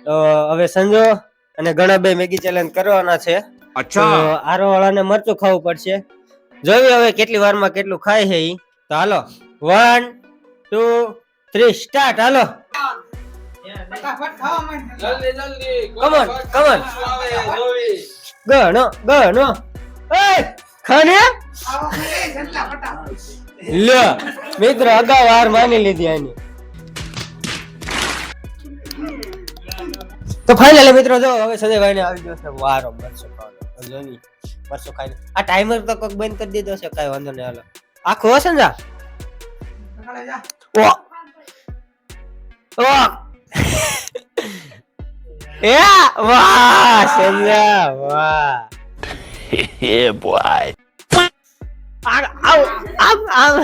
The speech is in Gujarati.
તો હવે સંજો અને ગણાભાઈ મેગી ચેલેન્જ કરવાના છે. તો આરો વાળાને મરચું ખાવું પડશે. જોવી હવે કેટલી વારમાં કેટલું ખાય છે ઈ. તો હાલો 1 2 3 સ્ટાર્ટ. હાલો ફટાફટ ખાવા માંડ. જલ્દી કમન કમન ગણો ગણો એ ખાને ખાવા માંડ જલ્લા ફટાફટ. લે મિત્ર અગાઉ હાર માની લીધી આની. તો ફાઇનલી મિત્રો જો હવે સંજયભાઈ ને આવી ગયો છે વારો મરચો ખાવાનો. જોવી મરચો ખાઈને આ ટાઈમર તો કોક બંધ કરી દીધો છે. કઈ વાંધો નહીં. હાલો આખો હશે ને સકાળે જા. ઓ ઓ એ વાહ સંજય વાહ Yeah, boy. આવ આવ આવ